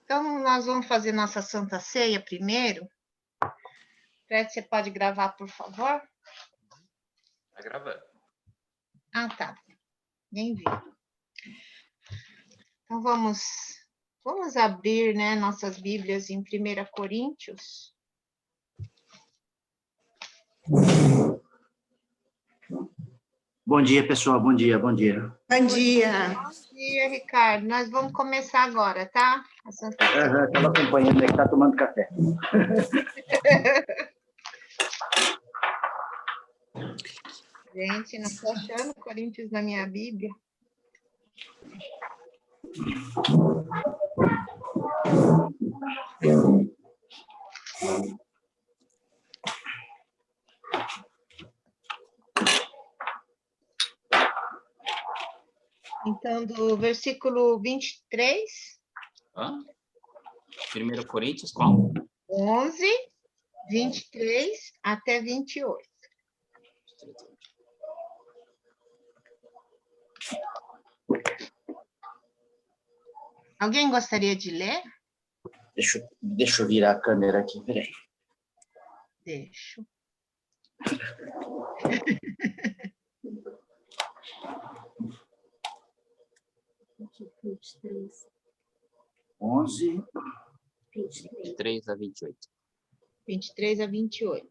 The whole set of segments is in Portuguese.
Então, nós vamos fazer nossa Santa Ceia primeiro. Fred, você pode gravar, por favor? Tá gravando. Ah, tá. Nem vi. Então, vamos abrir, né, nossas Bíblias em 1 Coríntios. Bom dia, pessoal. Bom dia, bom dia. Bom dia. Bom dia, Ricardo. Nós vamos começar agora, tá? A Santa Ceia. Estava acompanhando aí que está tomando café. Gente, não estou achando Coríntios na minha Bíblia. Então, do versículo 23. 1 Coríntios, qual? 11, 23 até 28. Alguém gostaria de ler? Deixa eu virar a câmera aqui, peraí. Deixo. Onze. 23 a 28. 23 a 28.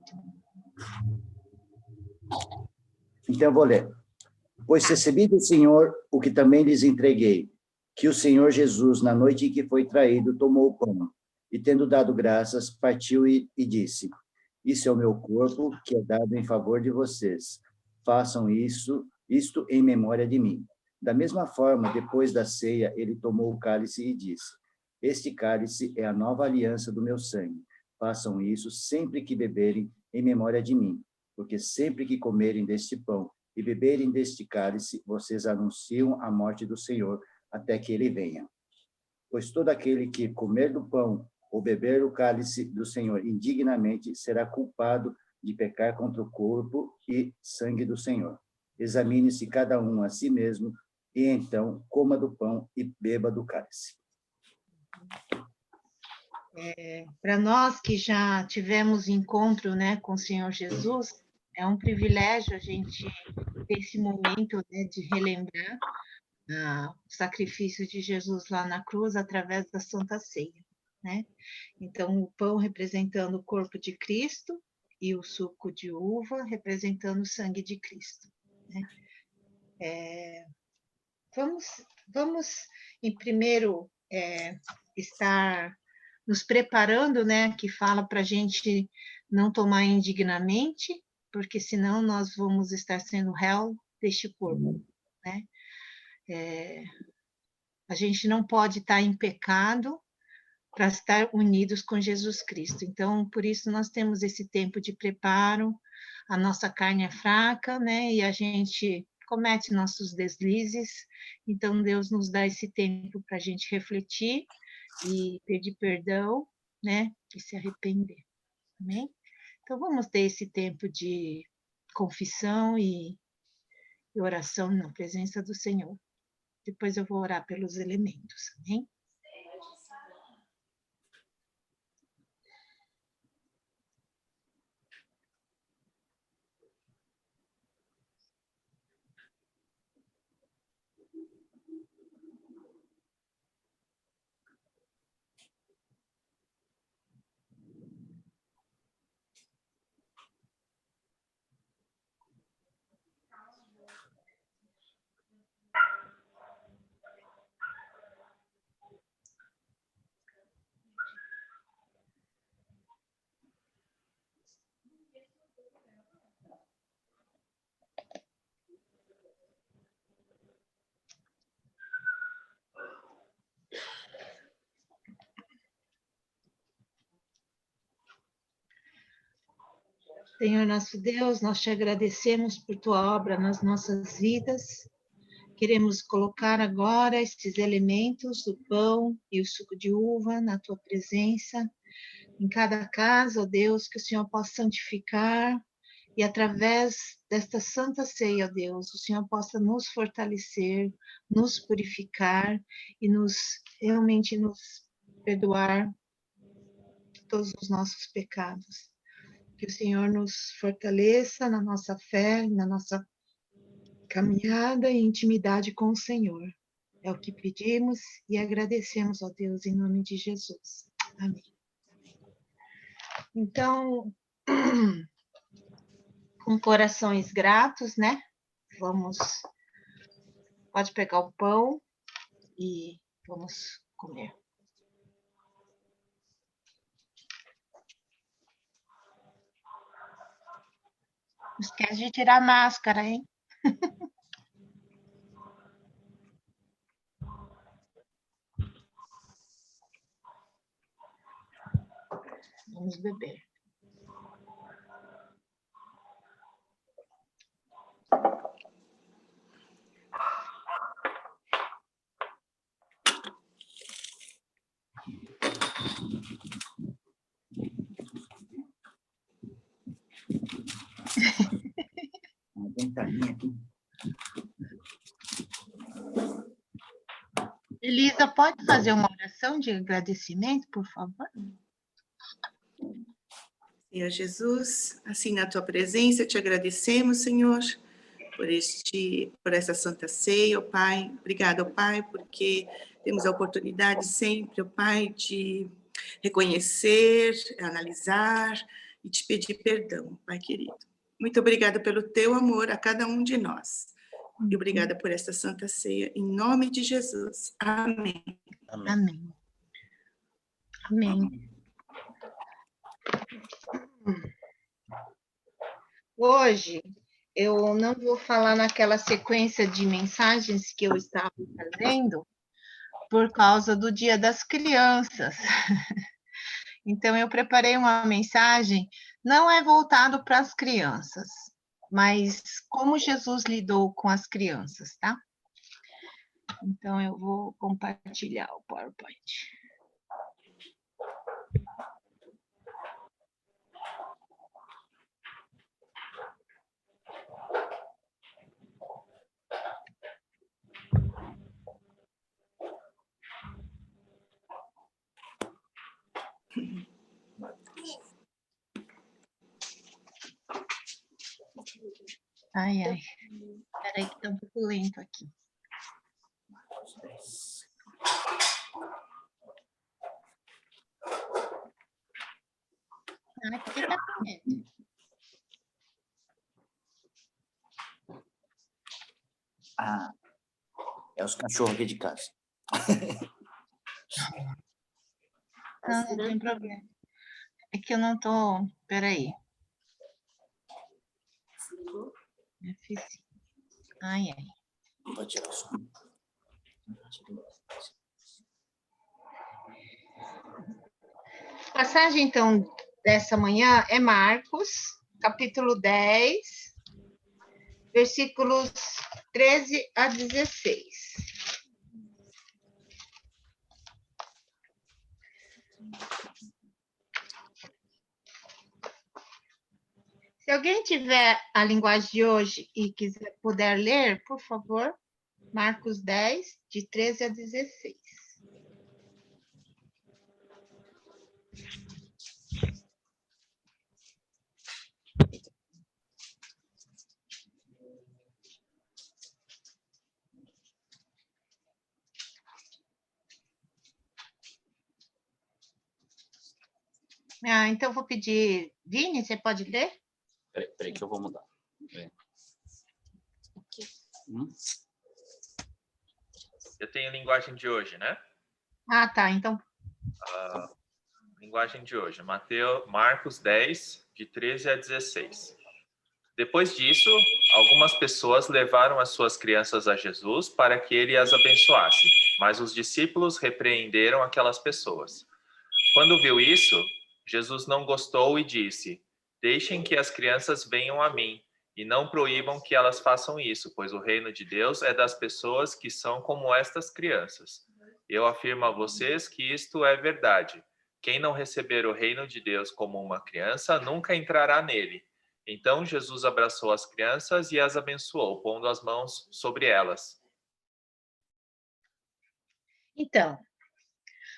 Então, eu vou ler. Pois recebi do Senhor o que também lhes entreguei, que o Senhor Jesus, na noite em que foi traído, tomou o pão, e tendo dado graças, partiu e disse, isso é o meu corpo, que é dado em favor de vocês. Façam isto em memória de mim. Da mesma forma, depois da ceia, ele tomou o cálice e disse, este cálice é a nova aliança do meu sangue. Façam isso sempre que beberem em memória de mim, porque sempre que comerem deste pão e beberem deste cálice, vocês anunciam a morte do Senhor até que ele venha. Pois todo aquele que comer do pão ou beber o cálice do Senhor indignamente será culpado de pecar contra o corpo e sangue do Senhor. Examine-se cada um a si mesmo e então coma do pão e beba do cálice. Para nós que já tivemos encontro, né, com o Senhor Jesus, é um privilégio a gente ter esse momento, né, de relembrar o sacrifício de Jesus lá na cruz através da Santa Ceia, né? Então, o pão representando o corpo de Cristo e o suco de uva representando o sangue de Cristo, né? Vamos em primeiro estar nos preparando, né? Que fala para a gente não tomar indignamente, porque senão nós vamos estar sendo réu deste corpo, né? A gente não pode estar em pecado para estar unidos com Jesus Cristo. Então, por isso nós temos esse tempo de preparo. A nossa carne é fraca, né? E a gente comete nossos deslizes. Então, Deus nos dá esse tempo para a gente refletir e pedir perdão, né? E se arrepender. Amém? Então, vamos ter esse tempo de confissão e oração na presença do Senhor. Depois eu vou orar pelos elementos, amém? Senhor nosso Deus, nós te agradecemos por tua obra nas nossas vidas. Queremos colocar agora estes elementos, o pão e o suco de uva, na tua presença, em cada casa, ó Deus, que o Senhor possa santificar e através desta santa ceia, ó Deus, o Senhor possa nos fortalecer, nos purificar e realmente nos perdoar todos os nossos pecados. Que o Senhor nos fortaleça na nossa fé, na nossa caminhada e intimidade com o Senhor. É o que pedimos e agradecemos, ó Deus, em nome de Jesus. Amém. Então, com corações gratos, né? Pode pegar o pão e vamos comer. Não esquece de tirar a máscara, hein? Vamos beber. Elisa, pode fazer uma oração de agradecimento, por favor? Senhor Jesus, assim na tua presença te agradecemos, Senhor, por essa Santa Ceia, ó Pai. Obrigada, ó Pai, porque temos a oportunidade sempre, ó Pai, de reconhecer, analisar e te pedir perdão, Pai querido. Muito obrigada pelo teu amor a cada um de nós. E obrigada por esta Santa Ceia, em nome de Jesus. Amém. Amém. Amém. Hoje, eu não vou falar naquela sequência de mensagens que eu estava fazendo, por causa do Dia das Crianças. Então, eu preparei uma mensagem, não é voltado para as crianças, mas como Jesus lidou com as crianças, tá? Então, eu vou compartilhar o PowerPoint. Ai, ai. Espera aí que tá um pouco lento aqui. Ai, por que tá lento? Ah, é os cachorros aqui de casa. Não tem problema. É que eu não tô... Espera aí. F5. Ai, ai. Pode tirar o som. A passagem, então, dessa manhã é Marcos, capítulo 10, versículos 13 a 16. Se alguém tiver a linguagem de hoje e puder ler, por favor, Marcos 10, de 13 a 16. Então, eu vou pedir... Vini, você pode ler? Peraí que eu vou mudar. Eu tenho linguagem de hoje, né? Ah, tá. Então, Linguagem de hoje. Marcos 10, de 13 a 16. Depois disso, algumas pessoas levaram as suas crianças a Jesus para que ele as abençoasse, mas os discípulos repreenderam aquelas pessoas. Quando viu isso, Jesus não gostou e disse: "Deixem que as crianças venham a mim, e não proíbam que elas façam isso, pois o reino de Deus é das pessoas que são como estas crianças. Eu afirmo a vocês que isto é verdade. Quem não receber o reino de Deus como uma criança, nunca entrará nele." Então Jesus abraçou as crianças e as abençoou, pondo as mãos sobre elas. então,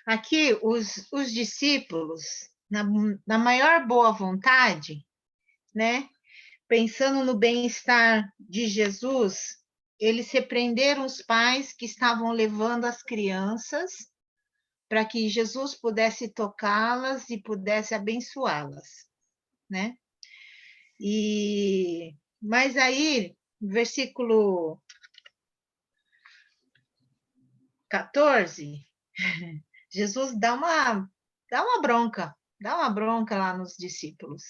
Aqui, os discípulos, na maior boa vontade, né? Pensando no bem-estar de Jesus, eles repreenderam os pais que estavam levando as crianças para que Jesus pudesse tocá-las e pudesse abençoá-las, né? Mas aí, versículo 14, Jesus dá uma bronca lá nos discípulos.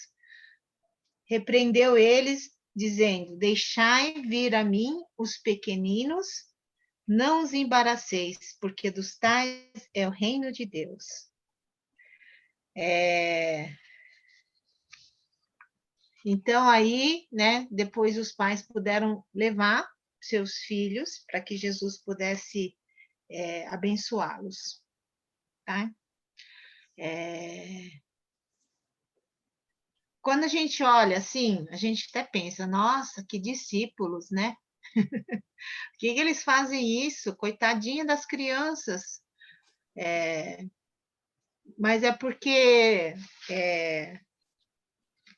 Repreendeu eles, dizendo: deixai vir a mim os pequeninos, não os embaraceis, porque dos tais é o reino de Deus. Então, aí, né, depois os pais puderam levar seus filhos para que Jesus pudesse abençoá-los, tá? Quando a gente olha assim, a gente até pensa, nossa, que discípulos, né? Por que eles fazem isso? Coitadinha das crianças. Mas é porque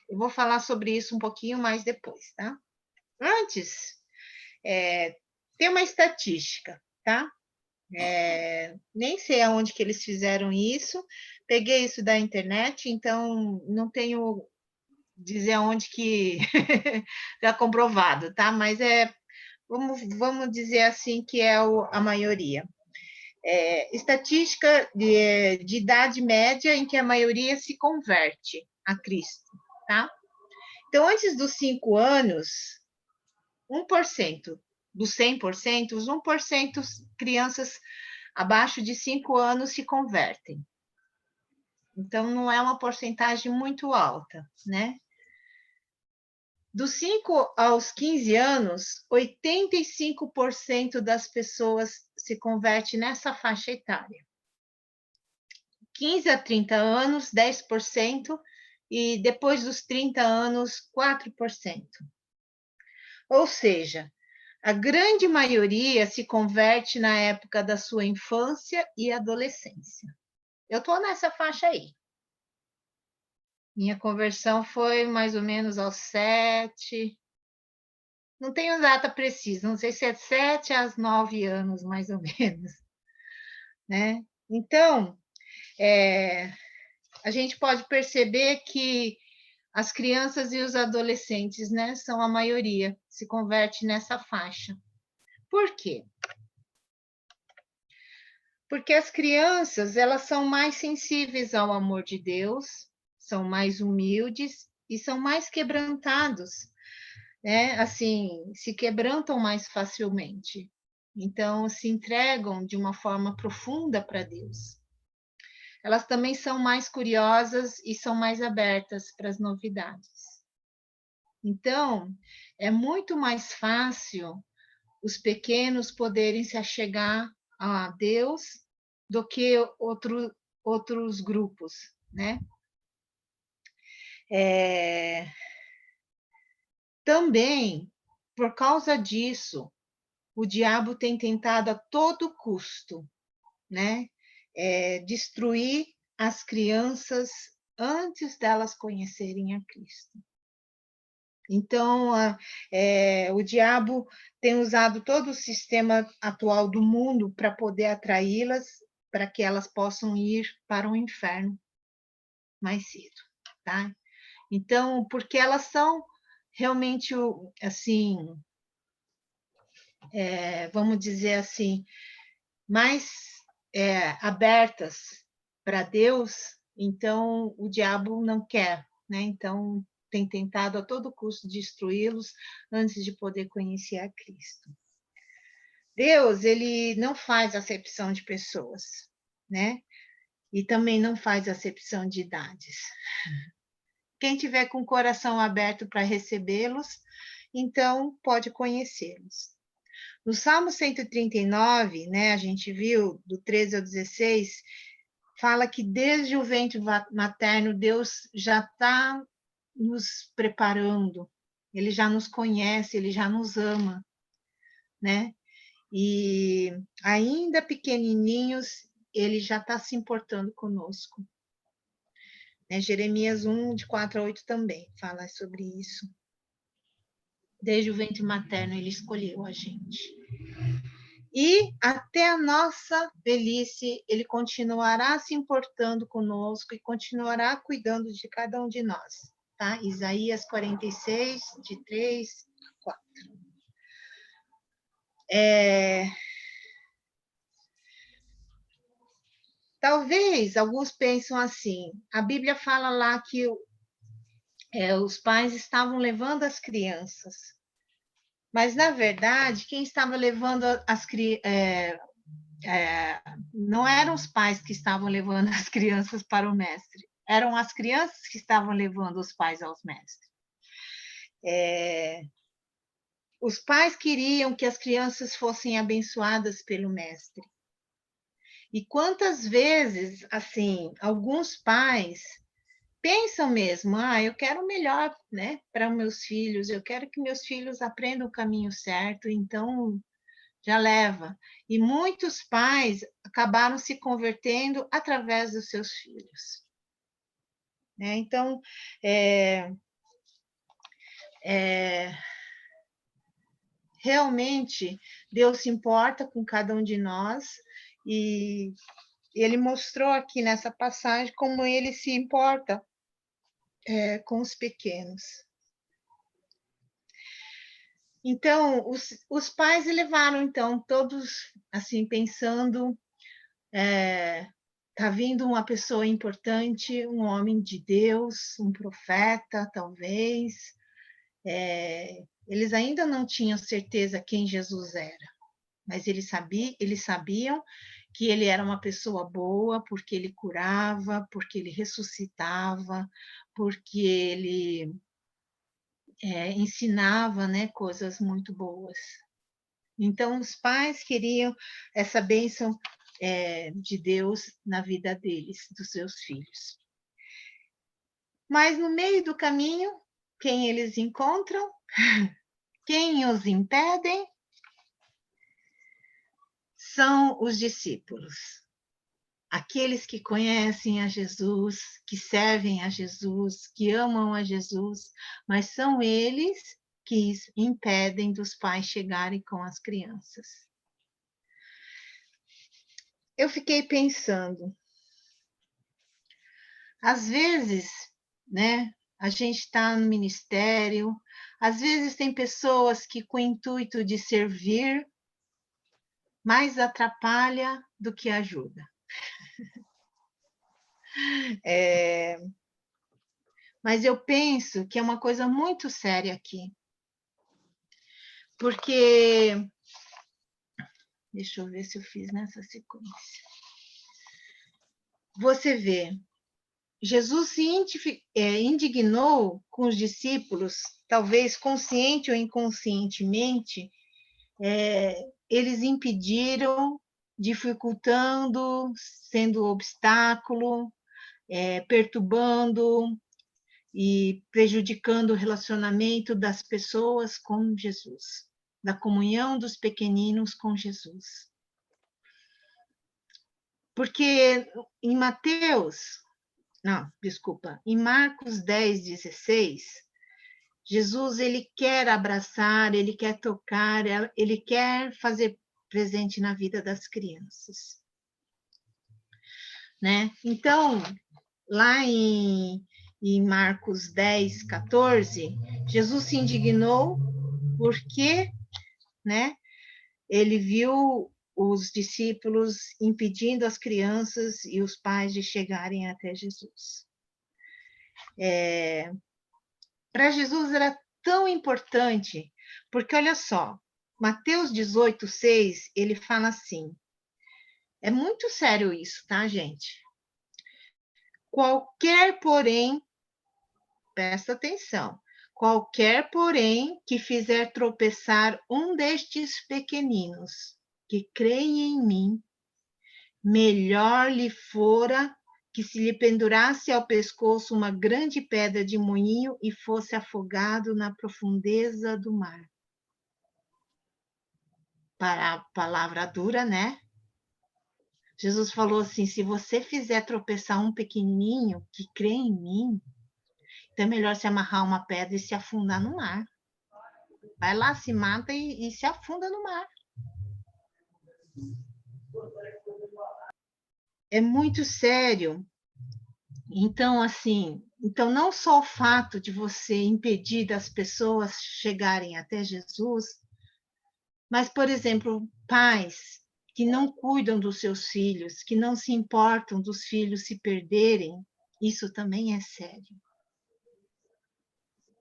eu vou falar sobre isso um pouquinho mais depois, tá? Antes, tem uma estatística, tá? Nem sei aonde que eles fizeram isso, peguei isso da internet, então não tenho dizer aonde que está comprovado, tá? Mas vamos dizer assim que é a maioria. Estatística de idade média em que a maioria se converte a Cristo, tá? Então, antes dos 5 anos, 1% dos 100%, os 1% crianças abaixo de 5 anos se convertem. Então, não é uma porcentagem muito alta, né? Dos 5 aos 15 anos, 85% das pessoas se converte nessa faixa etária. 15 a 30 anos, 10%, e depois dos 30 anos, 4%. Ou seja, a grande maioria se converte na época da sua infância e adolescência. Eu estou nessa faixa aí. Minha conversão foi mais ou menos aos 7. Não tenho data precisa, não sei se é 7 a 9 anos, mais ou menos. Né? Então, a gente pode perceber que as crianças e os adolescentes, né, são a maioria, se converte nessa faixa. Por quê? Porque as crianças, elas são mais sensíveis ao amor de Deus, são mais humildes e são mais quebrantados, né? Assim, se quebrantam mais facilmente. Então, se entregam de uma forma profunda para Deus. Elas também são mais curiosas e são mais abertas para as novidades. Então, é muito mais fácil os pequenos poderem se achegar a Deus do que outros grupos, né? Também, por causa disso, o diabo tem tentado a todo custo, né? Destruir as crianças antes delas conhecerem a Cristo. Então, o diabo tem usado todo o sistema atual do mundo para poder atraí-las, para que elas possam ir para o inferno mais cedo, tá? Então, porque elas são realmente, assim, vamos dizer assim, mais abertas para Deus, então o diabo não quer, né? Então, tem tentado a todo custo destruí-los antes de poder conhecer a Cristo. Deus, ele não faz acepção de pessoas, né? E também não faz acepção de idades. Quem tiver com o coração aberto para recebê-los, então pode conhecê-los. No Salmo 139, né, a gente viu, do 13 ao 16, fala que desde o ventre materno, Deus já está nos preparando, ele já nos conhece, ele já nos ama, né? E ainda pequenininhos, ele já está se importando conosco. Né? Jeremias 1, de 4 a 8 também fala sobre isso. Desde o ventre materno ele escolheu a gente. E até a nossa velhice, ele continuará se importando conosco e continuará cuidando de cada um de nós. Tá? Isaías 46, de 3 a 4. Talvez alguns pensam assim, a Bíblia fala lá que os pais estavam levando as crianças, mas, na verdade, quem estava levando as crianças, não eram os pais que estavam levando as crianças para o mestre, eram as crianças que estavam levando os pais aos mestres. Os pais queriam que as crianças fossem abençoadas pelo mestre. E quantas vezes, assim, alguns pais pensam mesmo, eu quero o melhor, né, para meus filhos, eu quero que meus filhos aprendam o caminho certo, então já leva. E muitos pais acabaram se convertendo através dos seus filhos. Né? Então, realmente, Deus se importa com cada um de nós e ele mostrou aqui nessa passagem como ele se importa com os pequenos. Então, os pais levaram, então, todos, assim, pensando, tá vindo uma pessoa importante, um homem de Deus, um profeta, talvez. Eles ainda não tinham certeza quem Jesus era, mas eles sabiam que ele era uma pessoa boa, porque ele curava, porque ele ressuscitava, porque ele ensinava, né, coisas muito boas. Então, os pais queriam essa bênção de Deus na vida deles, dos seus filhos. Mas no meio do caminho, quem eles encontram? Quem os impedem? São os discípulos. Aqueles que conhecem a Jesus, que servem a Jesus, que amam a Jesus, mas são eles que impedem dos pais chegarem com as crianças. Eu fiquei pensando, às vezes, né, a gente está no ministério, às vezes tem pessoas que com o intuito de servir, mais atrapalha do que ajuda. Mas eu penso que é uma coisa muito séria aqui. Porque, deixa eu ver se eu fiz nessa sequência. Você vê, Jesus se indignou com os discípulos, talvez consciente ou inconscientemente, eles impediram, dificultando, sendo obstáculo, perturbando e prejudicando o relacionamento das pessoas com Jesus, da comunhão dos pequeninos com Jesus. Porque em em Marcos 10, 16, Jesus, ele quer abraçar, ele quer tocar, ele quer fazer presente na vida das crianças. Né? Então, lá em Marcos 10, 14, Jesus se indignou porque, né, ele viu os discípulos impedindo as crianças e os pais de chegarem até Jesus. Para Jesus era tão importante, porque olha só, Mateus 18, 6, ele fala assim, é muito sério isso, tá, gente? Qualquer, porém, presta atenção, qualquer, porém, que fizer tropeçar um destes pequeninos, que creem em mim, melhor lhe fora que se lhe pendurasse ao pescoço uma grande pedra de moinho e fosse afogado na profundeza do mar. Para a palavra dura, né? Jesus falou assim, se você fizer tropeçar um pequenininho que crê em mim, então é melhor se amarrar uma pedra e se afundar no mar. Vai lá, se mata e se afunda no mar. É muito sério. Então, assim, então não só o fato de você impedir das pessoas chegarem até Jesus, mas, por exemplo, pais que não cuidam dos seus filhos, que não se importam dos filhos se perderem, isso também é sério.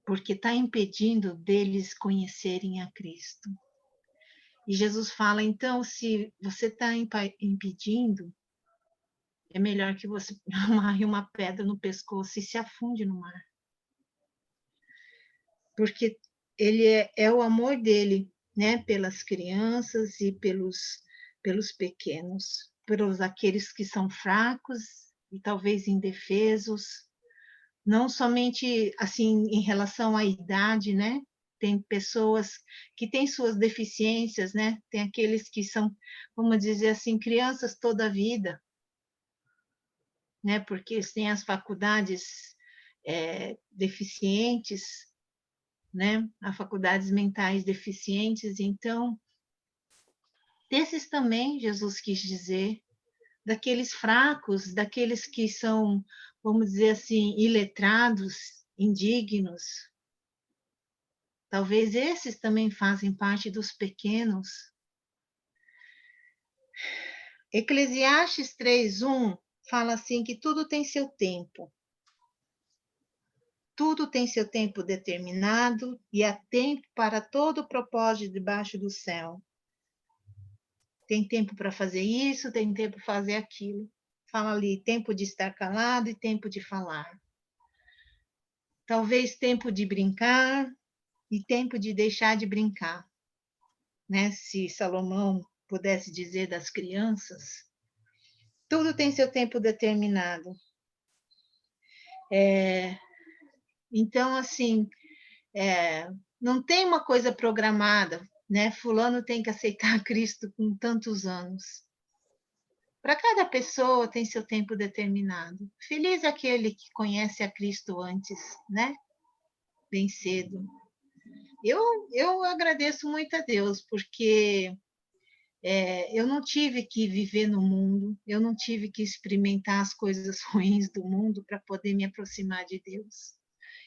Porque está impedindo deles conhecerem a Cristo. E Jesus fala, então, se você está impedindo, é melhor que você amarre uma pedra no pescoço e se afunde no mar. Porque ele é o amor dele, né, pelas crianças e pelos pequenos, pelos aqueles que são fracos e talvez indefesos, não somente assim em relação à idade, né? Tem pessoas que têm suas deficiências, né? Tem aqueles que são, vamos dizer assim, crianças toda a vida, né? Porque eles têm as faculdades deficientes, né? As faculdades mentais deficientes. Então, desses também Jesus quis dizer, daqueles fracos, daqueles que são, vamos dizer assim, iletrados, indignos. Talvez esses também fazem parte dos pequenos. Eclesiastes 3:1 fala assim que tudo tem seu tempo. Tudo tem seu tempo determinado e há tempo para todo o propósito debaixo do céu. Tem tempo para fazer isso, tem tempo para fazer aquilo. Fala ali, tempo de estar calado e tempo de falar. Talvez tempo de brincar e tempo de deixar de brincar. Né? Se Salomão pudesse dizer das crianças, tudo tem seu tempo determinado. Então, assim, não tem uma coisa programada, né? Fulano tem que aceitar Cristo com tantos anos. Para cada pessoa tem seu tempo determinado. Feliz aquele que conhece a Cristo antes, né? Bem cedo. Eu agradeço muito a Deus, porque eu não tive que viver no mundo, eu não tive que experimentar as coisas ruins do mundo para poder me aproximar de Deus.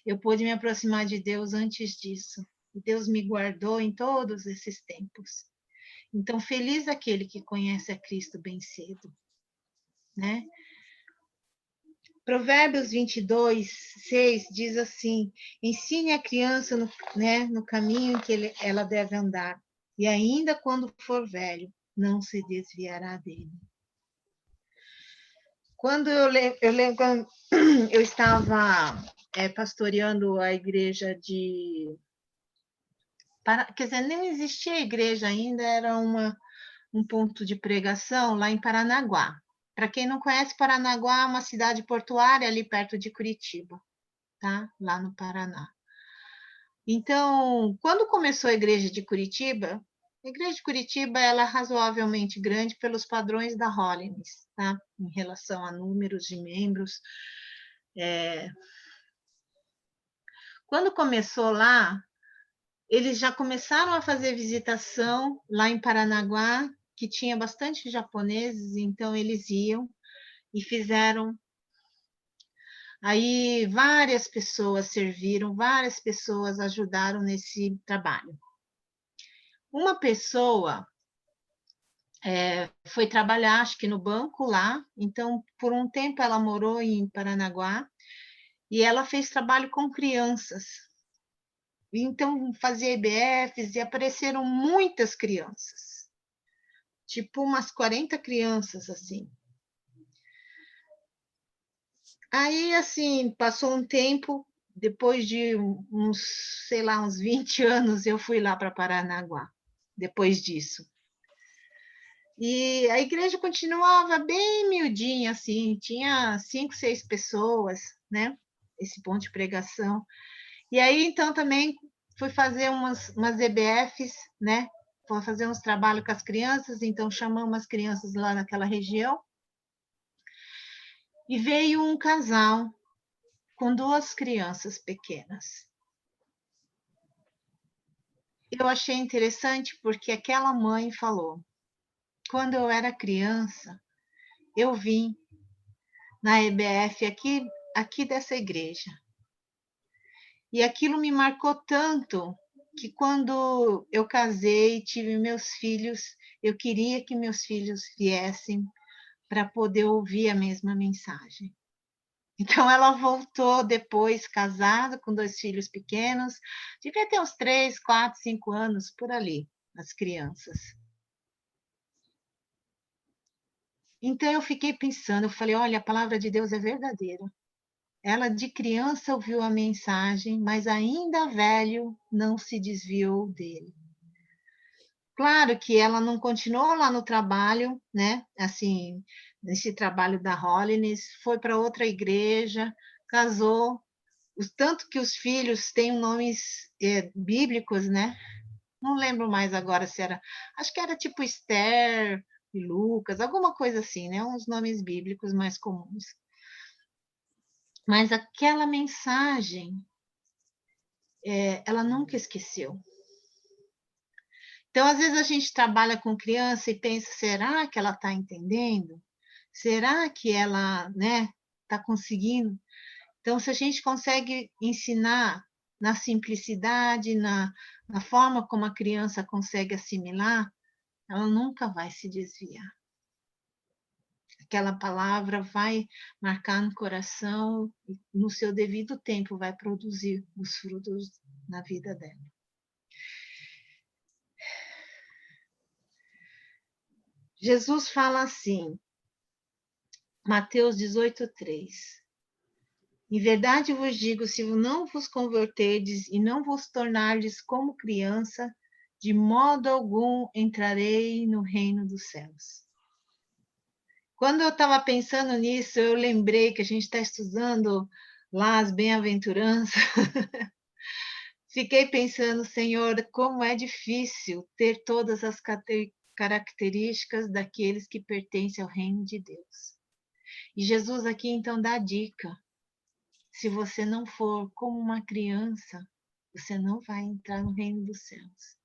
Eu pude me aproximar de Deus antes disso. E Deus me guardou em todos esses tempos. Então, feliz aquele que conhece a Cristo bem cedo, né? Provérbios 22:6 diz assim: ensine a criança no caminho em que ela deve andar, e ainda quando for velho, não se desviará dele. Quando eu lembro, eu estava pastoreando a igreja quer dizer, nem existia a igreja ainda, era um ponto de pregação lá em Paranaguá. Para quem não conhece, Paranaguá é uma cidade portuária ali perto de Curitiba, tá? Lá no Paraná. Então, quando começou a igreja de Curitiba ela é razoavelmente grande pelos padrões da Hollins, tá? Em relação a números de membros. Quando começou lá, eles já começaram a fazer visitação lá em Paranaguá, que tinha bastante japoneses, então eles iam e fizeram. Aí várias pessoas serviram, várias pessoas ajudaram nesse trabalho. Uma pessoa foi trabalhar, acho que no banco lá, então por um tempo ela morou em Paranaguá e ela fez trabalho com crianças. Então fazia EBFs e apareceram muitas crianças, tipo umas 40 crianças assim. Aí, assim, passou um tempo, depois de sei lá, uns 20 anos, eu fui lá para Paranaguá, depois disso. E a igreja continuava bem miudinha, assim, tinha 5, 6 pessoas, né? Esse ponto de pregação. E aí, então, também fui fazer umas EBFs, né? fazer uns trabalhos com as crianças, então chamamos as crianças lá naquela região. E veio um casal com 2 crianças pequenas. Eu achei interessante porque aquela mãe falou: quando eu era criança, eu vim na EBF aqui dessa igreja. E aquilo me marcou tanto que quando eu casei, tive meus filhos, eu queria que meus filhos viessem para poder ouvir a mesma mensagem. Então, ela voltou depois, casada, com 2 filhos pequenos, devia ter uns 3, 4, 5 anos, por ali, as crianças. Então, eu fiquei pensando, eu falei, olha, a palavra de Deus é verdadeira. Ela, de criança, ouviu a mensagem, mas ainda velho, não se desviou dele. Claro que ela não continuou lá no trabalho, né? Assim, nesse trabalho da Holiness, foi para outra igreja, casou. Tanto que os filhos têm nomes bíblicos, né? Não lembro mais agora se era. Acho que era tipo Esther e Lucas, alguma coisa assim, né? Uns nomes bíblicos mais comuns. Mas aquela mensagem, ela nunca esqueceu. Então, às vezes a gente trabalha com criança e pensa, será que ela está entendendo? Será que ela, né, está conseguindo? Então, se a gente consegue ensinar na simplicidade, na forma como a criança consegue assimilar, ela nunca vai se desviar. Aquela palavra vai marcar no coração e no seu devido tempo vai produzir os frutos na vida dela. Jesus fala assim, Mateus 18:3. Em verdade vos digo, se não vos converterdes e não vos tornardes como criança, de modo algum entrarei no reino dos céus. Quando eu estava pensando nisso, eu lembrei que a gente está estudando lá as bem-aventuranças. Fiquei pensando, Senhor, como é difícil ter todas as características daqueles que pertencem ao reino de Deus. E Jesus aqui então dá a dica. Se você não for como uma criança, você não vai entrar no reino dos céus.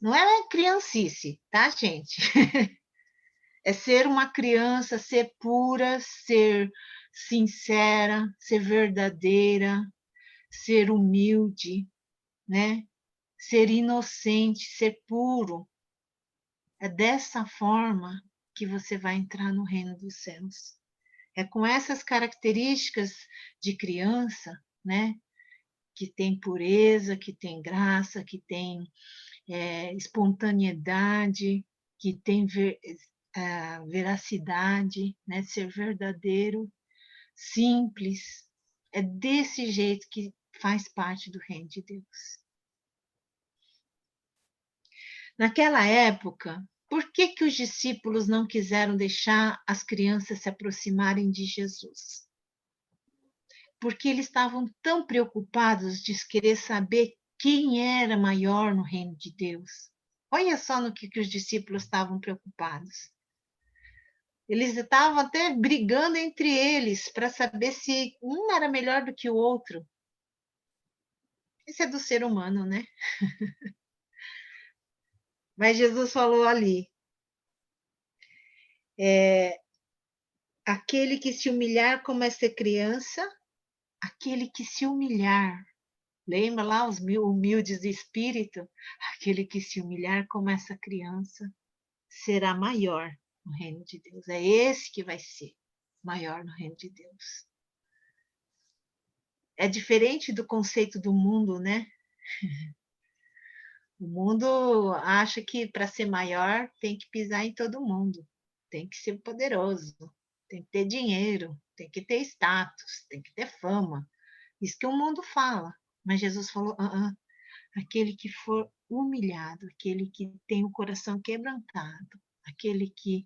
Não é criancice, tá, gente? É ser uma criança, ser pura, ser sincera, ser verdadeira, ser humilde, né? Ser inocente, ser puro. É dessa forma que você vai entrar no reino dos céus. É com essas características de criança, né? Que tem pureza, que tem graça, que tem espontaneidade, que tem veracidade, né? Ser verdadeiro, simples. É desse jeito que faz parte do reino de Deus. Naquela época, por que os discípulos não quiseram deixar as crianças se aproximarem de Jesus? Porque eles estavam tão preocupados de querer saber quem era maior no reino de Deus. Olha só no que os discípulos estavam preocupados. Eles estavam até brigando entre eles para saber se um era melhor do que o outro. Isso é do ser humano, né? Mas Jesus falou ali, aquele que se humilhar como essa criança, aquele que se humilhar, lembra lá os humildes de espírito? Aquele que se humilhar como essa criança será maior no reino de Deus. É esse que vai ser maior no reino de Deus. É diferente do conceito do mundo, né? O mundo acha que para ser maior tem que pisar em todo mundo, tem que ser poderoso, tem que ter dinheiro, tem que ter status, tem que ter fama. Isso que o mundo fala. Mas Jesus falou, aquele que for humilhado, aquele que tem o coração quebrantado, aquele que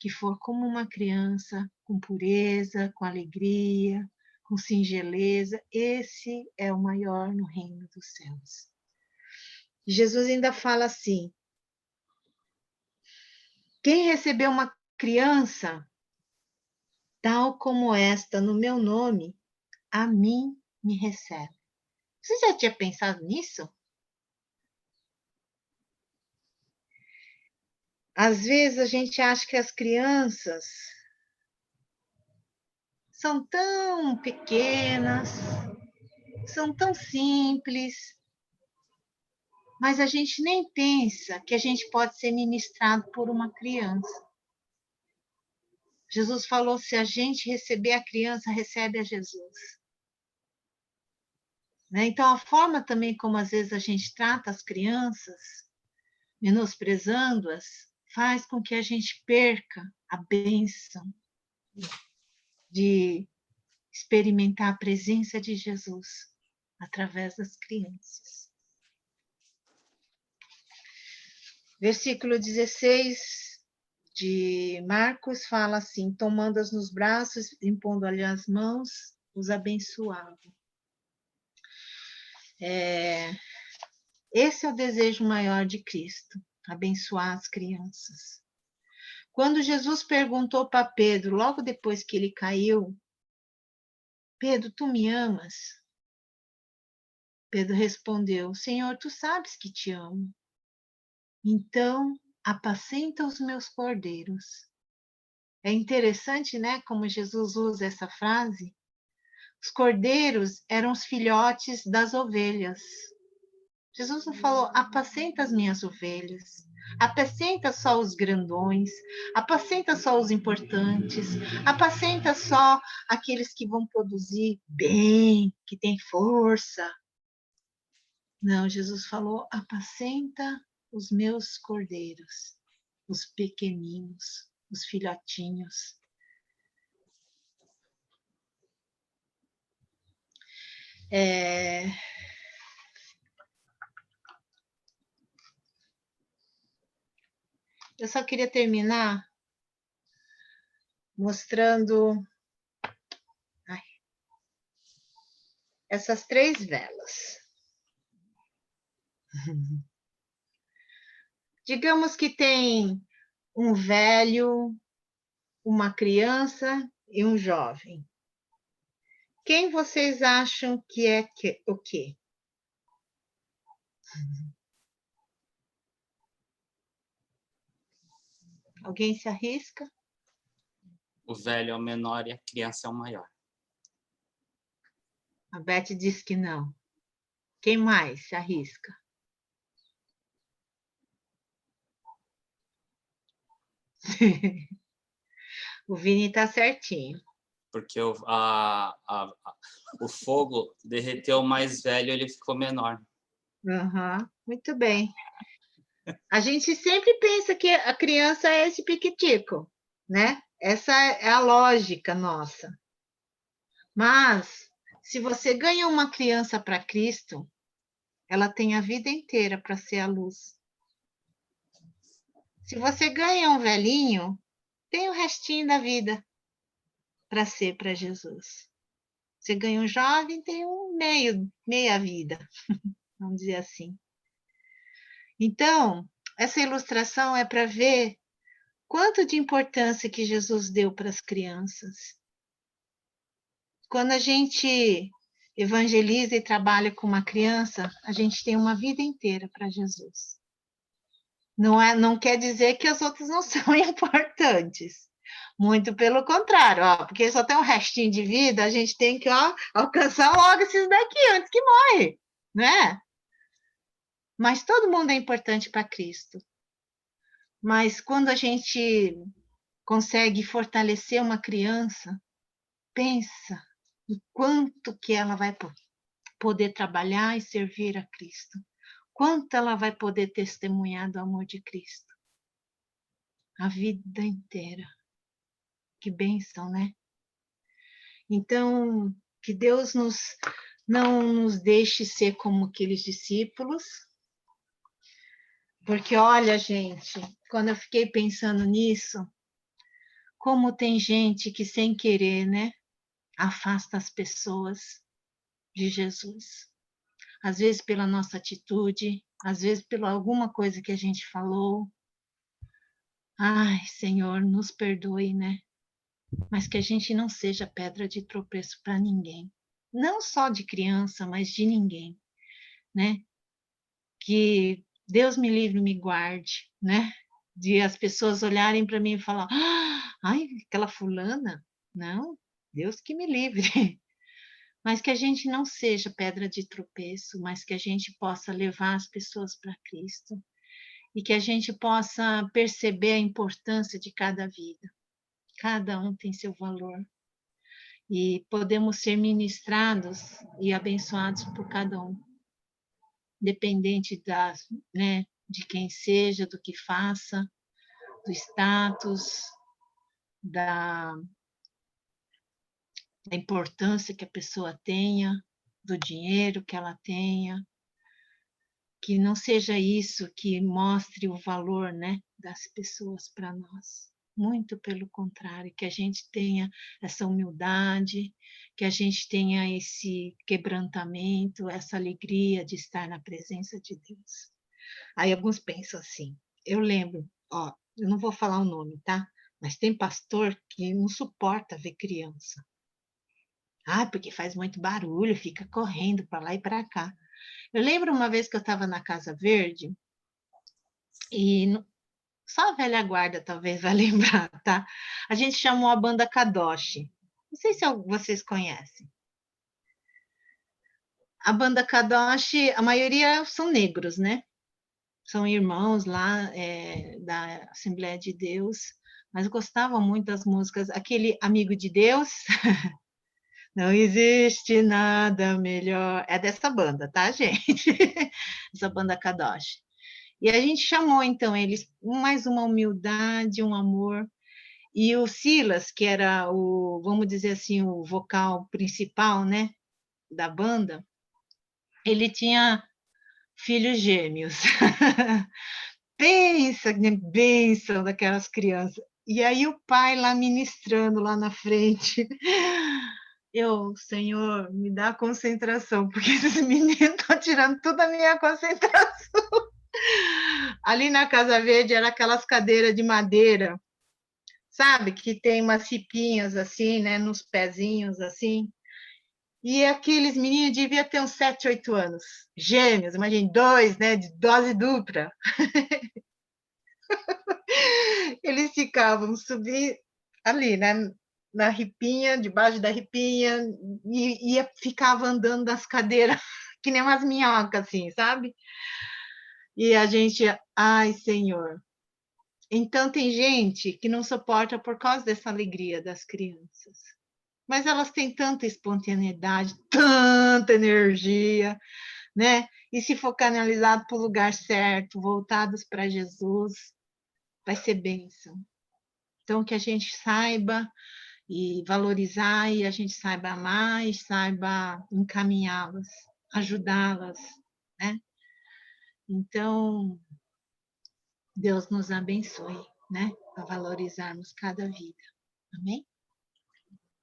for como uma criança, com pureza, com alegria, com singeleza, esse é o maior no reino dos céus. Jesus ainda fala assim: quem recebeu uma criança, tal como esta, no meu nome, a mim me recebe. Você já tinha pensado nisso? Às vezes a gente acha que as crianças são tão pequenas, são tão simples, mas a gente nem pensa que a gente pode ser ministrado por uma criança. Jesus falou: se a gente receber a criança, recebe a Jesus. Né? Então, a forma também como às vezes a gente trata as crianças, menosprezando-as, faz com que a gente perca a bênção de experimentar a presença de Jesus através das crianças. Versículo 16 de Marcos fala assim: tomando-as nos braços, impondo-lhe as mãos, os abençoava. Esse é o desejo maior de Cristo, abençoar as crianças. Quando Jesus perguntou para Pedro, logo depois que ele caiu: Pedro, tu me amas? Pedro respondeu: Senhor, tu sabes que te amo. Então, apacenta os meus cordeiros. É interessante, né, como Jesus usa essa frase. Os cordeiros eram os filhotes das ovelhas. Jesus não falou: apacenta as minhas ovelhas. Apacenta só os grandões, apacenta só os importantes, apacenta só aqueles que vão produzir bem, que têm força. Não, Jesus falou: apacenta os meus cordeiros, os pequeninos, os filhotinhos. Eu só queria terminar mostrando essas 3 velas. Digamos que tem um velho, uma criança e um jovem. Quem vocês acham que é o quê? Alguém se arrisca? O velho é o menor e a criança é o maior. A Beth diz que não. Quem mais se arrisca? O Vini está certinho. Porque o fogo derreteu o mais velho, ele ficou menor. Uhum, muito bem. A gente sempre pensa que a criança é esse piquitico, né? Essa é a lógica nossa. Mas, se você ganha uma criança para Cristo, ela tem a vida inteira para ser a luz. Se você ganha um velhinho, tem o restinho da vida para ser para Jesus. Você ganha um jovem, tem meia vida, vamos dizer assim. Então, essa ilustração é para ver quanto de importância que Jesus deu para as crianças. Quando a gente evangeliza e trabalha com uma criança, a gente tem uma vida inteira para Jesus. Não quer dizer que as outras não são importantes. Muito pelo contrário, porque só tem um restinho de vida, a gente tem que alcançar logo esses daqui antes que morre, né? Mas todo mundo é importante para Cristo. Mas quando a gente consegue fortalecer uma criança, pensa o quanto que ela vai poder trabalhar e servir a Cristo. Quanto ela vai poder testemunhar do amor de Cristo. A vida inteira. Que bênção, né? Então, que Deus não nos deixe ser como aqueles discípulos. Porque, olha, gente, quando eu fiquei pensando nisso, como tem gente que, sem querer, né, afasta as pessoas de Jesus. Às vezes pela nossa atitude, às vezes por alguma coisa que a gente falou. Ai, Senhor, nos perdoe, né? Mas que a gente não seja pedra de tropeço para ninguém. Não só de criança, mas de ninguém, né? Que Deus me livre, me guarde, né? De as pessoas olharem para mim e falar: ai, aquela fulana. Não, Deus que me livre. Mas que a gente não seja pedra de tropeço, mas que a gente possa levar as pessoas para Cristo e que a gente possa perceber a importância de cada vida. Cada um tem seu valor e podemos ser ministrados e abençoados por cada um, dependente né, de quem seja, do que faça, do status, da, da importância que a pessoa tenha, do dinheiro que ela tenha, que não seja isso que mostre o valor, né, das pessoas para nós. Muito pelo contrário, que a gente tenha essa humildade, que a gente tenha esse quebrantamento, essa alegria de estar na presença de Deus. Aí alguns pensam assim, eu lembro, ó, eu não vou falar o nome, tá? Mas tem pastor que não suporta ver criança. Ah, porque faz muito barulho, fica correndo para lá e para cá. Eu lembro uma vez que eu estava na Casa Verde, e só a velha guarda talvez vai lembrar, tá? A gente chamou a banda Kadoshi. Não sei se vocês conhecem. A banda Kadoshi, a maioria são negros, né? São irmãos lá da Assembleia de Deus, mas gostavam muito das músicas. Aquele Amigo de Deus, não existe nada melhor. É dessa banda, tá, gente? Essa banda Kadoshi. E a gente chamou, então, eles mais uma humildade, um amor. E o Silas, que era o, vamos dizer assim, o vocal principal, né, da banda, ele tinha filhos gêmeos. Pensa, que bênção daquelas crianças. E aí o pai lá ministrando lá na frente. Eu, Senhor, me dá concentração, porque esses meninos estão tirando toda a minha concentração. Ali na Casa Verde era aquelas cadeiras de madeira, sabe? Que tem umas cipinhas assim, né? Nos pezinhos assim. E aqueles meninos deviam ter uns 7, 8 anos. Gêmeos, imagine, 2, né? De dose dupla. Eles ficavam subindo ali, né? Na ripinha, debaixo da ripinha, e ficava andando nas cadeiras, que nem umas minhocas, assim, sabe? E a gente, ai, Senhor. Então, tem gente que não suporta por causa dessa alegria das crianças. Mas elas têm tanta espontaneidade, tanta energia, né? E se for canalizado para o lugar certo, voltados para Jesus, vai ser bênção. Então, que a gente saiba e valorizar, e a gente saiba amar, e saiba encaminhá-las, ajudá-las, né? Então, Deus nos abençoe, né? A valorizarmos cada vida. Amém?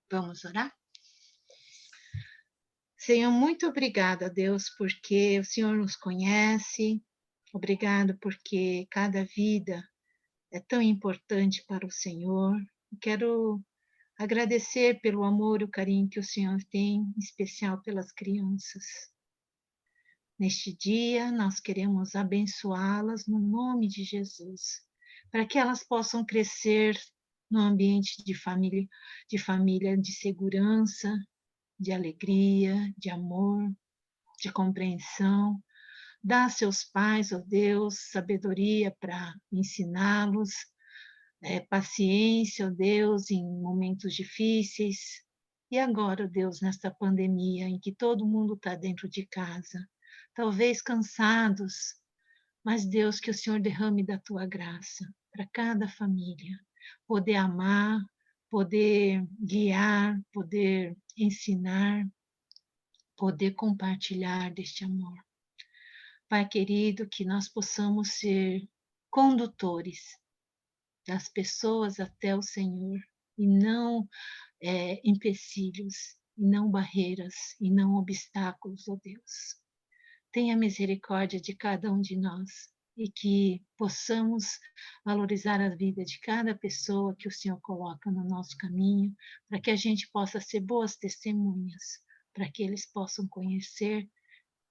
Vamos orar? Senhor, muito obrigada, Deus, porque o Senhor nos conhece. Obrigado porque cada vida é tão importante para o Senhor. Quero agradecer pelo amor e o carinho que o Senhor tem, em especial pelas crianças. Neste dia, nós queremos abençoá-las no nome de Jesus, para que elas possam crescer no ambiente de família de segurança, de alegria, de amor, de compreensão. Dá a seus pais, ó Deus, sabedoria para ensiná-los, paciência, ó Deus, em momentos difíceis. E agora, ó Deus, nesta pandemia em que todo mundo está dentro de casa, talvez cansados, mas Deus, que o Senhor derrame da tua graça para cada família, poder amar, poder guiar, poder ensinar, poder compartilhar deste amor. Pai querido, que nós possamos ser condutores das pessoas até o Senhor, e não empecilhos, e não barreiras, e não obstáculos, ó Deus. tenha misericórdia de cada um de nós e que possamos valorizar a vida de cada pessoa que o Senhor coloca no nosso caminho, para que a gente possa ser boas testemunhas, para que eles possam conhecer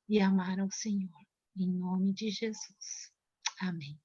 e amar ao Senhor. Em nome de Jesus. Amém.